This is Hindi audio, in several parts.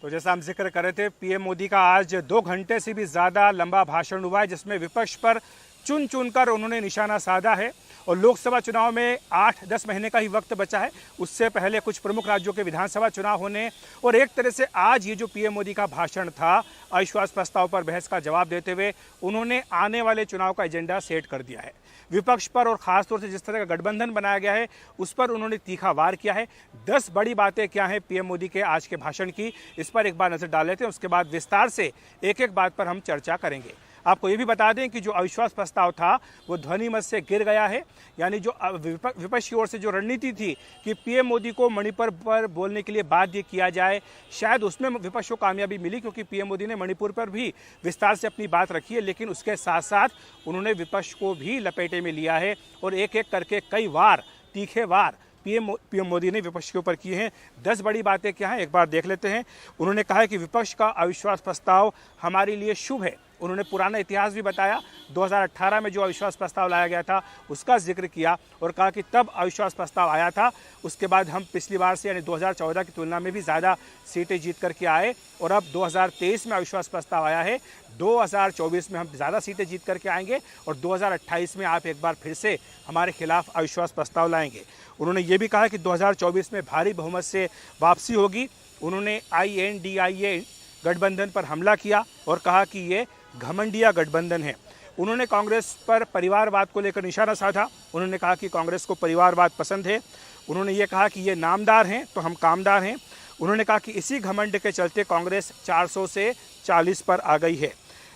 तो जैसा हम जिक्र कर रहे थे, पीएम मोदी का आज 2 घंटे से भी ज़्यादा लंबा भाषण हुआ है, जिसमें विपक्ष पर चुन चुनकर उन्होंने निशाना साधा है। और लोकसभा चुनाव में 8-10 महीने का ही वक्त बचा है, उससे पहले कुछ प्रमुख राज्यों के विधानसभा चुनाव होने, और एक तरह से आज ये जो पीएम मोदी का भाषण था, अविश्वास प्रस्ताव पर बहस का जवाब देते हुए उन्होंने आने वाले चुनाव का एजेंडा सेट कर दिया है। विपक्ष पर और खासतौर से जिस तरह का गठबंधन बनाया गया है उस पर उन्होंने तीखा वार किया है। 10 बड़ी बातें क्या हैं पीएम मोदी के आज के भाषण की, इस पर एक बार नजर डाल लेते हैं, उसके बाद विस्तार से एक एक बात पर हम चर्चा करेंगे। आपको ये भी बता दें कि जो अविश्वास प्रस्ताव था वो ध्वनि मत से गिर गया है, यानी जो विपक्ष की ओर से जो रणनीति थी कि पीएम मोदी को मणिपुर पर बोलने के लिए बाध्य किया जाए, शायद उसमें विपक्ष को कामयाबी मिली, क्योंकि पीएम मोदी ने मणिपुर पर भी विस्तार से अपनी बात रखी है। लेकिन उसके साथ साथ उन्होंने विपक्ष को भी लपेटे में लिया है और एक एक करके कई वार, तीखे वार पीएम मोदी ने विपक्ष के ऊपर किए हैं। 10 बड़ी बातें क्या हैं एक बार देख लेते हैं। उन्होंने कहा है कि विपक्ष का अविश्वास प्रस्ताव हमारे लिए शुभ है। उन्होंने पुराना इतिहास भी बताया, 2018 में जो अविश्वास प्रस्ताव लाया गया था उसका जिक्र किया और कहा कि तब अविश्वास प्रस्ताव आया था, उसके बाद हम पिछली बार से यानी 2014 की तुलना में भी ज़्यादा सीटें जीत करके आए और अब 2023 में अविश्वास प्रस्ताव आया है। 2024 में हम ज़्यादा सीटें जीत करके आएंगे और 2028 में आप एक बार फिर से हमारे खिलाफ अविश्वास प्रस्ताव लाएंगे। उन्होंने ये भी कहा कि 2024 में भारी बहुमत से वापसी होगी। उन्होंने INDIA गठबंधन पर हमला किया और कहा कि ये घमंडिया गठबंधन है। उन्होंने कांग्रेस पर परिवारवाद को लेकर निशाना साधा। उन्होंने कहा कि कांग्रेस को परिवारवाद पसंद है। उन्होंने ये कहा कि ये नामदार हैं तो हम कामदार हैं। उन्होंने कहा कि इसी घमंड के चलते कांग्रेस 400 से 40 पर आ गई है।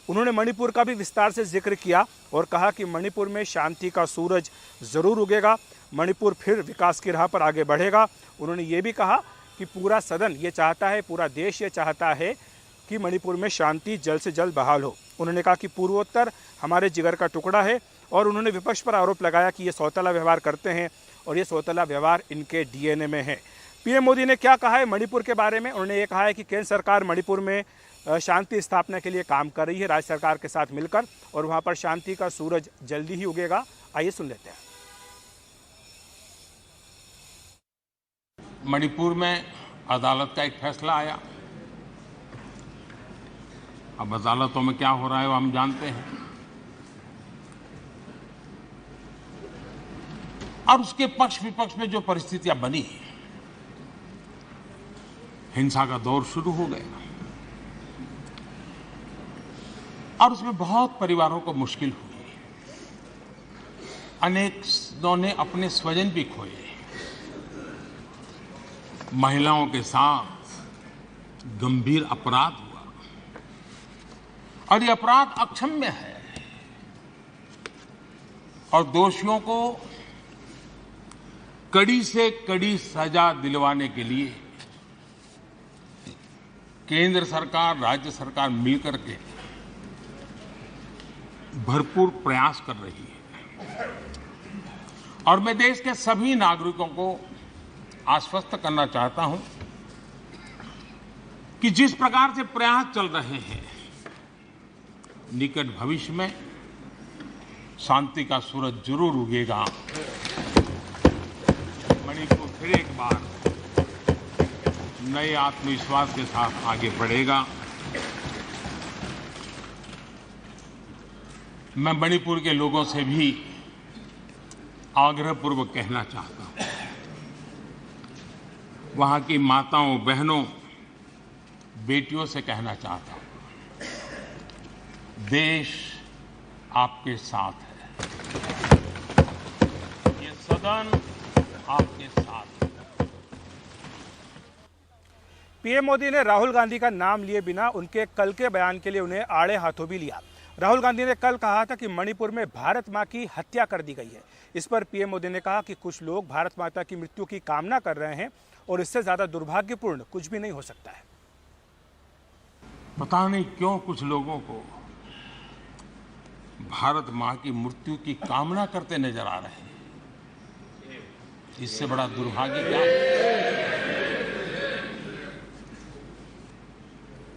उन्होंने मणिपुर का भी विस्तार से जिक्र किया और कहा कि मणिपुर में शांति का सूरज ज़रूर उगेगा, मणिपुर फिर विकास की राह पर आगे बढ़ेगा। उन्होंने ये भी कहा कि पूरा सदन ये चाहता है, पूरा देश ये चाहता है कि मणिपुर में शांति जल्द से जल्द बहाल हो। उन्होंने कहा कि पूर्वोत्तर हमारे जिगर का टुकड़ा है और उन्होंने विपक्ष पर आरोप लगाया कि ये सौतेला व्यवहार करते हैं और ये सौतेला व्यवहार इनके DNA में है। पीएम मोदी ने क्या कहा है मणिपुर के बारे में? उन्होंने ये कहा है कि केंद्र सरकार मणिपुर में शांति स्थापना के लिए काम कर रही है राज्य सरकार के साथ मिलकर, और वहाँ पर शांति का सूरज जल्दी ही उगेगा। आइए सुन लेते हैं। मणिपुर में अदालत का एक फैसला आया। अब अदालतों में क्या हो रहा है वो हम जानते हैं, और उसके पक्ष विपक्ष में जो परिस्थितियां बनी, हिंसा का दौर शुरू हो गया और उसमें बहुत परिवारों को मुश्किल हुई। अनेकों ने अपने स्वजन भी खोए। महिलाओं के साथ गंभीर अपराध हुआ और ये अपराध अक्षम्य है और दोषियों को कड़ी से कड़ी सजा दिलवाने के लिए केंद्र सरकार, राज्य सरकार मिलकर के भरपूर प्रयास कर रही है। और मैं देश के सभी नागरिकों को आश्वस्त करना चाहता हूं कि जिस प्रकार से प्रयास चल रहे हैं, निकट भविष्य में शांति का सूरज जरूर उगेगा। मणिपुर फिर एक बार नए आत्मविश्वास के साथ आगे बढ़ेगा। मैं मणिपुर के लोगों से भी आग्रहपूर्वक कहना चाहता हूं, वहां की माताओं, बहनों, बेटियों से कहना चाहता हूं, देश आपके साथ है, ये सदन आपके साथ है। पीएम मोदी ने राहुल गांधी का नाम लिए बिना उनके कल के बयान के लिए उन्हें आड़े हाथों भी लिया। राहुल गांधी ने कल कहा था कि मणिपुर में भारत मां की हत्या कर दी गई है। इस पर पीएम मोदी ने कहा कि कुछ लोग भारत माता की मृत्यु की कामना कर रहे हैं और इससे ज्यादा दुर्भाग्यपूर्ण कुछ भी नहीं हो सकता है। पता नहीं क्यों कुछ लोगों को भारत मां की मृत्यु की कामना करते नजर आ रहे हैं। इससे बड़ा दुर्भाग्य क्या है?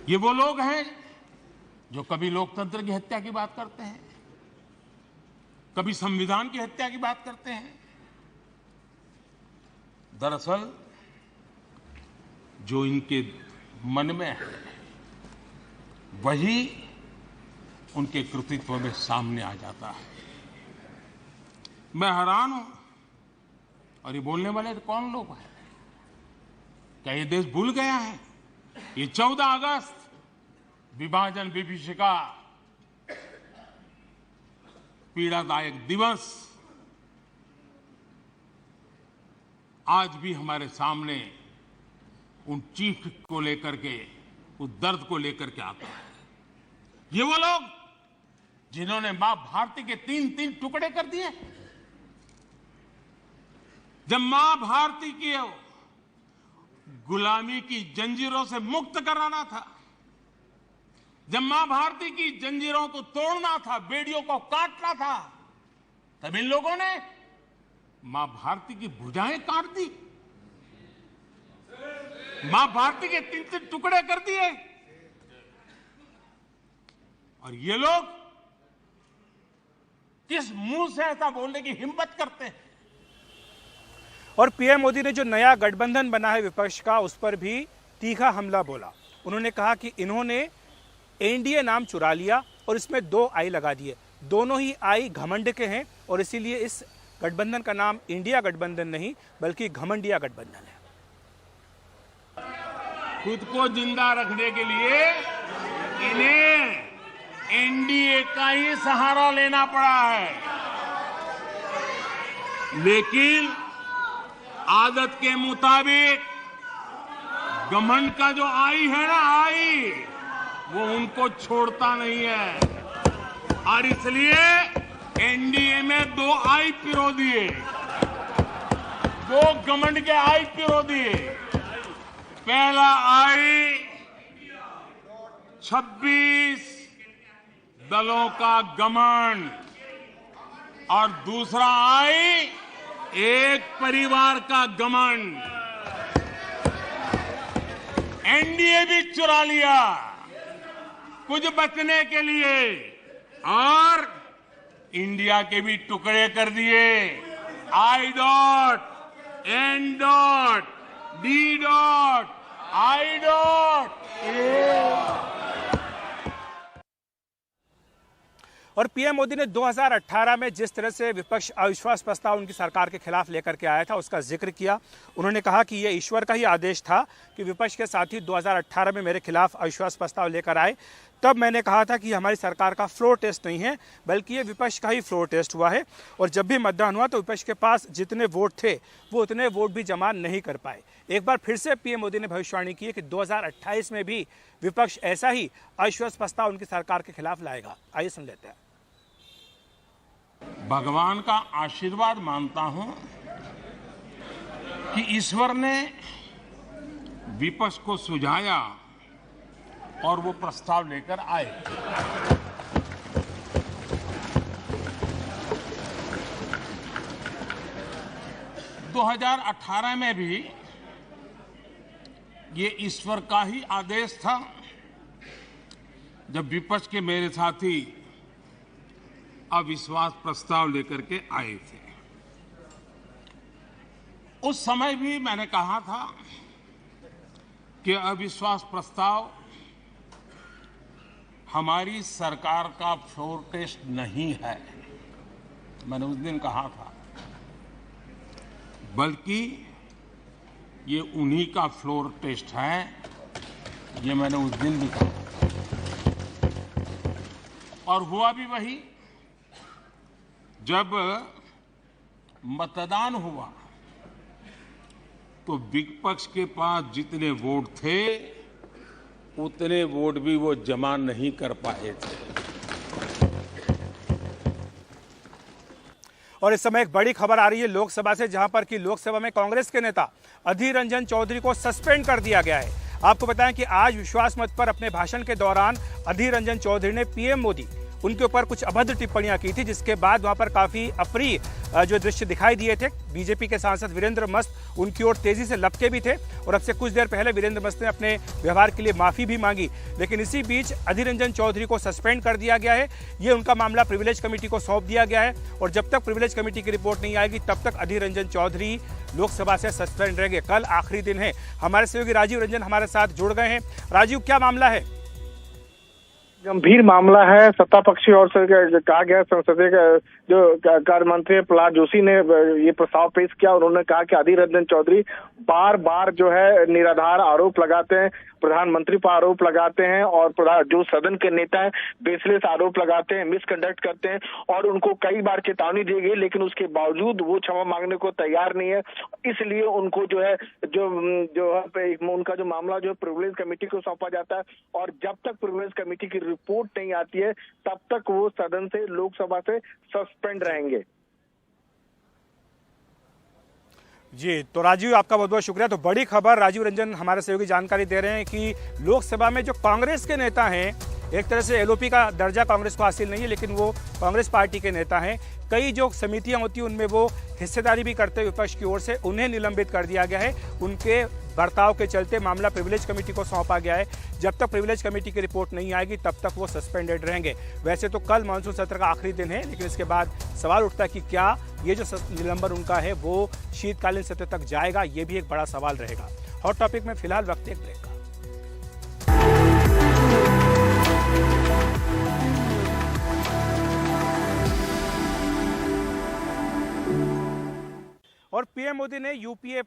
ये वो लोग हैं जो कभी लोकतंत्र की हत्या की बात करते हैं, कभी संविधान की हत्या की बात करते हैं। दरअसल जो इनके मन में है वही उनके कृतित्व में सामने आ जाता है। मैं हैरान हूं, और ये बोलने वाले कौन लोग हैं? क्या ये देश भूल गया है? ये 14 अगस्त विभाजन विभीषिका पीड़ादायक दिवस आज भी हमारे सामने उन चीख को लेकर के, उस दर्द को लेकर के आता है। ये वो लोग जिन्होंने मां भारती के 3-3 टुकड़े कर दिए। जब मां भारती की गुलामी की जंजीरों से मुक्त कराना था, जब मां भारती की जंजीरों को तोड़ना था, बेड़ियों को काटना था, तब इन लोगों ने मां भारती की भुजाएं काट दी, मां भारती के 3-3 टुकड़े कर दिए। और ये लोग किस मुंह से ऐसा बोलने की हिम्मत करते हैं? और पीएम मोदी ने जो नया गठबंधन बना है विपक्ष का, उस पर भी तीखा हमला बोला। उन्होंने कहा कि इन्होंने एनडीए नाम चुरा लिया और इसमें 2 आई लगा दिए। दोनों ही आई घमंड के हैं और इसीलिए इस गठबंधन का नाम इंडिया गठबंधन नहीं बल्कि घमंडिया गठबंधन है। खुद को जिंदा रखने के लिए इन्हें एनडीए का ही सहारा लेना पड़ा है, लेकिन आदत के मुताबिक घमंड का जो आई है ना, आई वो उनको छोड़ता नहीं है। और इसलिए एनडीए में 2 आई पिरो दिए, 2 घमंड के आई पिरो दिए। पहला आई 26 दलों का घमंड और दूसरा आई एक परिवार का घमंड। एनडीए भी चुरा लिया कुछ बचने के लिए और इंडिया के भी टुकड़े कर दिए। I dot, N dot, D dot, I dot, A. और पीएम मोदी ने 2018 में जिस तरह से विपक्ष अविश्वास प्रस्ताव उनकी सरकार के खिलाफ लेकर के आया था उसका जिक्र किया। उन्होंने कहा कि यह ईश्वर का ही आदेश था कि विपक्ष के साथी 2018 में मेरे खिलाफ अविश्वास प्रस्ताव लेकर आए। तब मैंने कहा था कि हमारी सरकार का फ्लोर टेस्ट नहीं है बल्कि ये विपक्ष का ही फ्लोर टेस्ट हुआ है। और जब भी मतदान हुआ तो विपक्ष के पास जितने वोट थे वो उतने वोट भी जमा नहीं कर पाए। एक बार फिर से पीएम मोदी ने भविष्यवाणी की है कि 2028 में भी विपक्ष ऐसा ही अविश्वास प्रस्ताव उनकी सरकार के खिलाफ लाएगा। आइए सुन लेते हैं। भगवान का आशीर्वाद मानता हूं कि ईश्वर ने विपक्ष को सुझाया और वो प्रस्ताव लेकर आए। – 2018 में भी ये ईश्वर का ही आदेश था जब विपक्ष के मेरे साथी अविश्वास प्रस्ताव लेकर के आए थे। उस समय भी मैंने कहा था कि अविश्वास प्रस्ताव हमारी सरकार का फ्लोर टेस्ट नहीं है, मैंने उस दिन कहा था, बल्कि ये उन्हीं का फ्लोर टेस्ट है, ये मैंने उस दिन भी कहा। और हुआ भी वही। जब मतदान हुआ तो विपक्ष के पास जितने वोट थे उतने वोट भी वो जमा नहीं कर पाए थे। और इस समय एक बड़ी खबर आ रही है लोकसभा से, जहां पर कि लोकसभा में कांग्रेस के नेता अधीर रंजन चौधरी को सस्पेंड कर दिया गया है। आपको बताएं कि आज विश्वास मत पर अपने भाषण के दौरान अधीर रंजन चौधरी ने पीएम मोदी उनके ऊपर कुछ अभद्र टिप्पणियां की थी, जिसके बाद वहां पर काफी अप्रिय जो दृश्य दिखाई दिए थे। बीजेपी के सांसद वीरेंद्र मस्त उनकी ओर तेजी से लपके भी थे और अब से कुछ देर पहले वीरेंद्र मस्त ने अपने व्यवहार के लिए माफी भी मांगी। लेकिन इसी बीच अधीर रंजन चौधरी को सस्पेंड कर दिया गया है। ये उनका मामला प्रिविलेज कमेटी को सौंप दिया गया है और जब तक प्रिविलेज कमेटी की रिपोर्ट नहीं आएगी तब तक अधीर रंजन चौधरी लोकसभा से सस्पेंड रहेंगे। कल आखिरी दिन है। हमारे सहयोगी राजीव रंजन हमारे साथ जुड़ गए हैं। राजीव, क्या मामला है? गंभीर मामला है। सत्ता पक्षी और से कहा गया, संसदीय जो कार्य मंत्री प्रहलाद जोशी ने ये प्रस्ताव पेश किया। उन्होंने कहा कि अधीर रंजन चौधरी बार बार जो है निराधार आरोप लगाते हैं, प्रधानमंत्री पर आरोप लगाते हैं और जो सदन के नेता हैं बेसलेस आरोप लगाते हैं, मिसकंडक्ट करते हैं और उनको कई बार चेतावनी दी गई, लेकिन उसके बावजूद वो क्षमा मांगने को तैयार नहीं है। इसलिए उनको जो है उनका जो मामला जो है प्रिविलेज कमेटी को सौंपा जाता है और जब तक प्रिविलेज कमेटी की रिपोर्ट नहीं आती है तब तक वो सदन से, लोकसभा से सस्पेंड रहेंगे। जी, तो राजीव, आपका बहुत बहुत शुक्रिया। तो बड़ी खबर राजीव रंजन हमारे सहयोगी जानकारी दे रहे हैं कि लोकसभा में जो कांग्रेस के नेता हैं, एक तरह से एलओपी का दर्जा कांग्रेस को हासिल नहीं है, लेकिन वो कांग्रेस पार्टी के नेता हैं। कई जो समितियां होती हैं उनमें वो हिस्सेदारी भी करते हैं विपक्ष की ओर से, उन्हें निलंबित कर दिया गया है। उनके बर्ताव के चलते मामला प्रिविलेज कमेटी को सौंपा गया है। जब तक प्रिविलेज कमेटी की रिपोर्ट नहीं आएगी तब तक वो सस्पेंडेड रहेंगे। वैसे तो कल मानसून सत्र का आखिरी दिन है, लेकिन इसके बाद सवाल उठता है कि क्या ये जो निलंबन उनका है वो शीतकालीन सत्र तक जाएगा, ये भी एक बड़ा सवाल रहेगा। हॉट टॉपिक में फिलहाल वक्त एक ब्रेक का। और पीएम मोदी ने यूपीए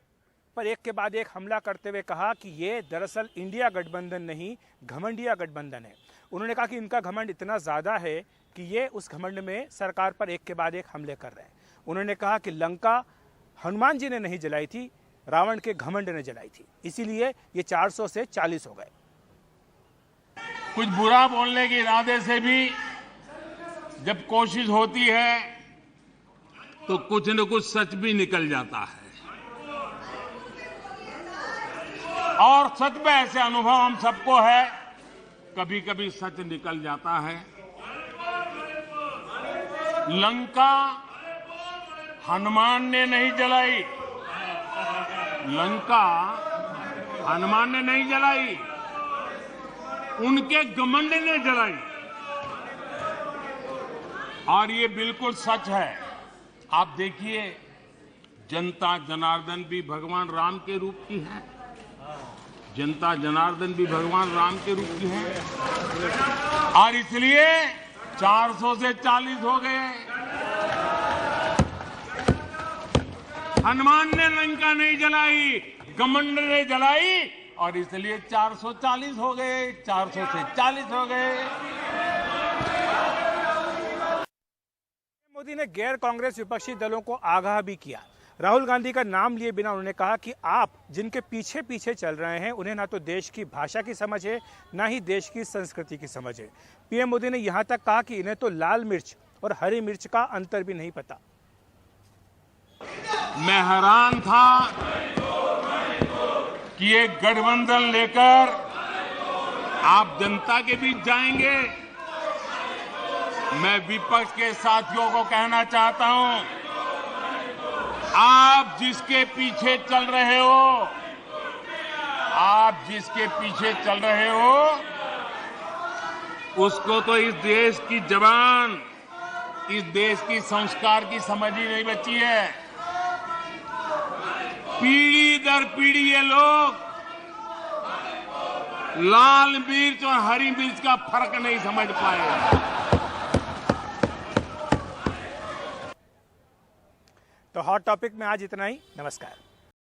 पर एक के बाद एक हमला करते हुए कहा कि ये दरअसल इंडिया गठबंधन नहीं, घमंडिया गठबंधन है। उन्होंने कहा कि इनका घमंड इतना ज़्यादा है कि ये उस घमंड में सरकार पर एक के बाद एक हमले कर रहे हैं। उन्होंने कहा कि लंका हनुमान जी ने नहीं जलाई थी, रावण के घमंड ने जलाई थी, इसीलिए ये 400 से 40 हो गए। कुछ बुरा बोलने के इरादे से भी जब कोशिश होती है तो कुछ न कुछ सच भी निकल जाता है और सच में ऐसे अनुभव हम सबको है। कभी कभी सच निकल जाता है। लंका हनुमान ने नहीं जलाई, लंका हनुमान ने नहीं जलाई, उनके घमंड ने जलाई। और ये बिल्कुल सच है। आप देखिए, जनता जनार्दन भी भगवान राम के रूप की है, जनता जनार्दन भी भगवान राम के रूप की है और इसलिए 400 से 40 हो गए। हनुमान ने लंका नहीं जलाई, घमंड ने जलाई और इसलिए 440 हो गए, 400 से 40 हो गए। मोदी ने गैर कांग्रेस विपक्षी दलों को आगाह भी किया। राहुल गांधी का नाम लिए बिना उन्होंने कहा कि आप जिनके पीछे पीछे चल रहे हैं उन्हें ना तो देश की भाषा की समझ है, ना ही देश की संस्कृति की समझ है। पीएम मोदी ने यहां तक कहा कि इन्हें तो लाल मिर्च और हरी मिर्च का अंतर भी नहीं पता। मैं हैरान था कि ये गठबंधन लेकर आप जनता के बीच जाएंगे। मैं विपक्ष के साथियों को कहना चाहता हूं, आप जिसके पीछे चल रहे हो, आप जिसके पीछे चल रहे हो, उसको तो इस देश की जबान, इस देश की संस्कार की समझ ही नहीं बची है। पीढ़ी दर पीढ़ी ये लोग लाल मिर्च और हरी मिर्च का फर्क नहीं समझ पाए। तो हॉट टॉपिक में आज इतना ही। नमस्कार।